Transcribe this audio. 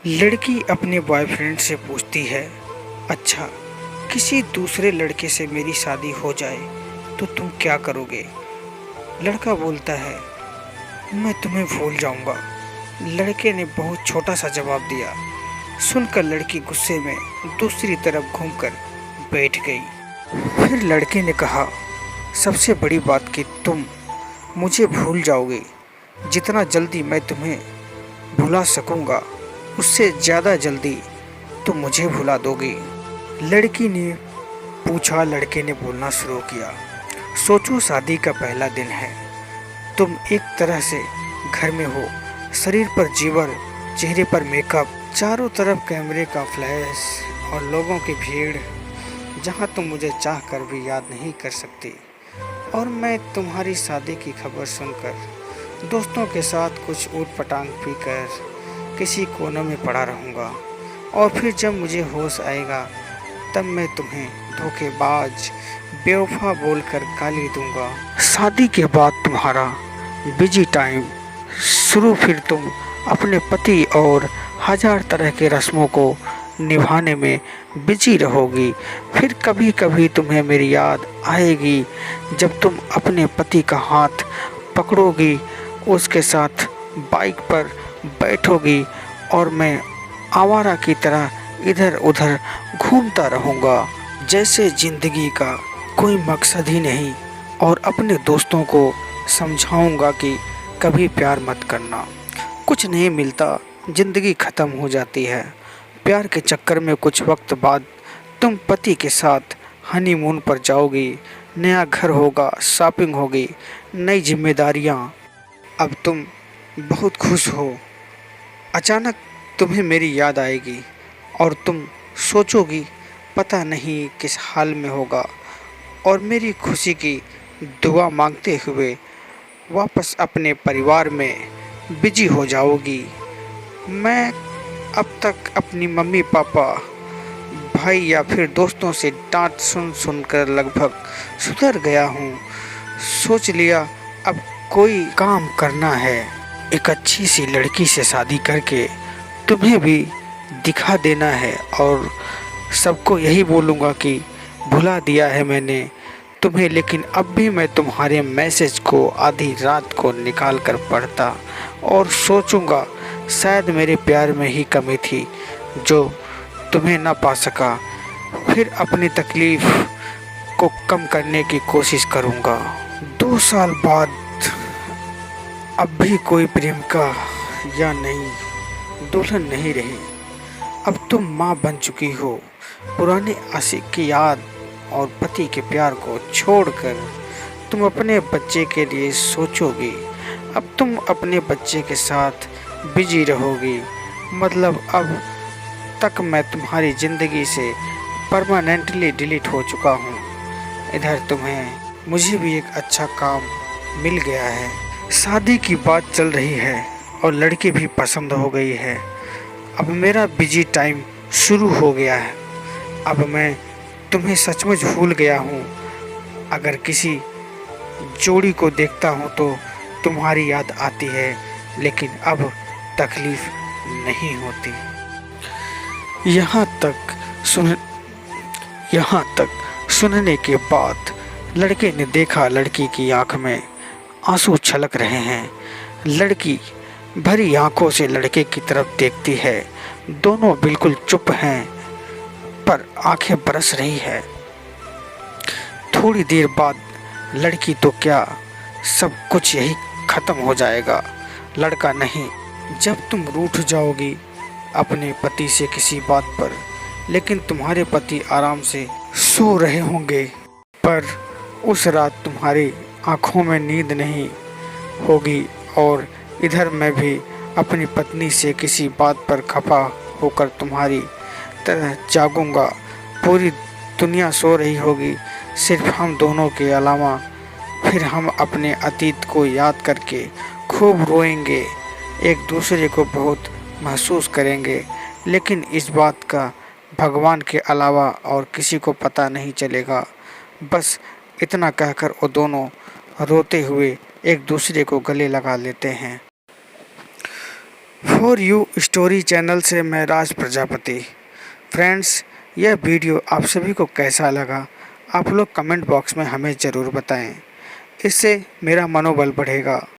लड़की अपने बॉयफ्रेंड से पूछती है, अच्छा किसी दूसरे लड़के से मेरी शादी हो जाए तो तुम क्या करोगे? लड़का बोलता है, मैं तुम्हें भूल जाऊंगा। लड़के ने बहुत छोटा सा जवाब दिया। सुनकर लड़की गुस्से में दूसरी तरफ घूमकर बैठ गई। फिर लड़के ने कहा, सबसे बड़ी बात कि तुम मुझे भूल जाओगे। जितना जल्दी मैं तुम्हें भुला सकूंगा उससे ज़्यादा जल्दी तुम मुझे भुला दोगी। लड़की ने पूछा। लड़के ने बोलना शुरू किया, सोचो शादी का पहला दिन है। तुम एक तरह से घर में हो, शरीर पर जीवर, चेहरे पर मेकअप, चारों तरफ कैमरे का फ्लैश और लोगों की भीड़, जहां तुम मुझे चाह कर भी याद नहीं कर सकती। और मैं तुम्हारी शादी की खबर सुनकर दोस्तों के साथ कुछ ऊट पटांग पीकर किसी कोने में पड़ा रहूँगा। और फिर जब मुझे होश आएगा तब मैं तुम्हें धोखेबाज, बेवफा बोलकर गाली दूंगा। शादी के बाद तुम्हारा बिजी टाइम शुरू। फिर तुम अपने पति और हजार तरह के रस्मों को निभाने में बिजी रहोगी। फिर कभी कभी तुम्हें मेरी याद आएगी जब तुम अपने पति का हाथ पकड़ोगी, उसके साथ बाइक पर बैठोगी और मैं आवारा की तरह इधर उधर घूमता रहूँगा जैसे ज़िंदगी का कोई मकसद ही नहीं। और अपने दोस्तों को समझाऊँगा कि कभी प्यार मत करना, कुछ नहीं मिलता, ज़िंदगी ख़त्म हो जाती है। प्यार के चक्कर में कुछ वक्त बाद तुम पति के साथ हनीमून पर जाओगी, नया घर होगा, शॉपिंग होगी, नई जिम्मेदारियाँ। अब तुम बहुत खुश हो। अचानक तुम्हें मेरी याद आएगी और तुम सोचोगी पता नहीं किस हाल में होगा, और मेरी खुशी की दुआ मांगते हुए वापस अपने परिवार में बिजी हो जाओगी। मैं अब तक अपनी मम्मी पापा, भाई या फिर दोस्तों से डांट सुन सुनकर लगभग सुधर गया हूँ। सोच लिया अब कोई काम करना है, एक अच्छी सी लड़की से शादी करके तुम्हें भी दिखा देना है और सबको यही बोलूँगा कि भुला दिया है मैंने तुम्हें। लेकिन अब भी मैं तुम्हारे मैसेज को आधी रात को निकाल कर पढ़ता और सोचूंगा शायद मेरे प्यार में ही कमी थी जो तुम्हें ना पा सका। फिर अपनी तकलीफ़ को कम करने की कोशिश करूंगा। 2 साल बाद अब भी कोई प्रेमिका या नई दुल्हन नहीं रही। अब तुम माँ बन चुकी हो। पुराने आशिक की याद और पति के प्यार को छोड़कर तुम अपने बच्चे के लिए सोचोगी। अब तुम अपने बच्चे के साथ बिजी रहोगी। मतलब अब तक मैं तुम्हारी ज़िंदगी से परमानेंटली डिलीट हो चुका हूँ। इधर तुम्हें मुझे भी एक अच्छा काम मिल गया है, शादी की बात चल रही है और लड़की भी पसंद हो गई है। अब मेरा बिजी टाइम शुरू हो गया है। अब मैं तुम्हें सचमुच भूल गया हूँ। अगर किसी जोड़ी को देखता हूँ तो तुम्हारी याद आती है, लेकिन अब तकलीफ़ नहीं होती। यहाँ तक सुनने के बाद लड़के ने देखा लड़की की आंख में आंसू छलक रहे हैं। लड़की भरी आंखों से लड़के की तरफ देखती है। दोनों बिल्कुल चुप हैं पर आंखें बरस रही है। थोड़ी देर बाद लड़की तो क्या, सब कुछ यही ख़त्म हो जाएगा। लड़का नहीं, जब तुम रूठ जाओगी अपने पति से किसी बात पर, लेकिन तुम्हारे पति आराम से सो रहे होंगे, पर उस रात तुम्हारी आँखों में नींद नहीं होगी और इधर मैं भी अपनी पत्नी से किसी बात पर खफा होकर तुम्हारी तरह जागूंगा। पूरी दुनिया सो रही होगी, सिर्फ हम दोनों के अलावा। फिर हम अपने अतीत को याद करके खूब रोएंगे, एक दूसरे को बहुत महसूस करेंगे, लेकिन इस बात का भगवान के अलावा और किसी को पता नहीं चलेगा। बस इतना कहकर वो दोनों रोते हुए एक दूसरे को गले लगा लेते हैं। फॉर यू स्टोरी चैनल से मैं राज प्रजापति। फ्रेंड्स, यह वीडियो आप सभी को कैसा लगा आप लोग कमेंट बॉक्स में हमें ज़रूर बताएं। इससे मेरा मनोबल बढ़ेगा।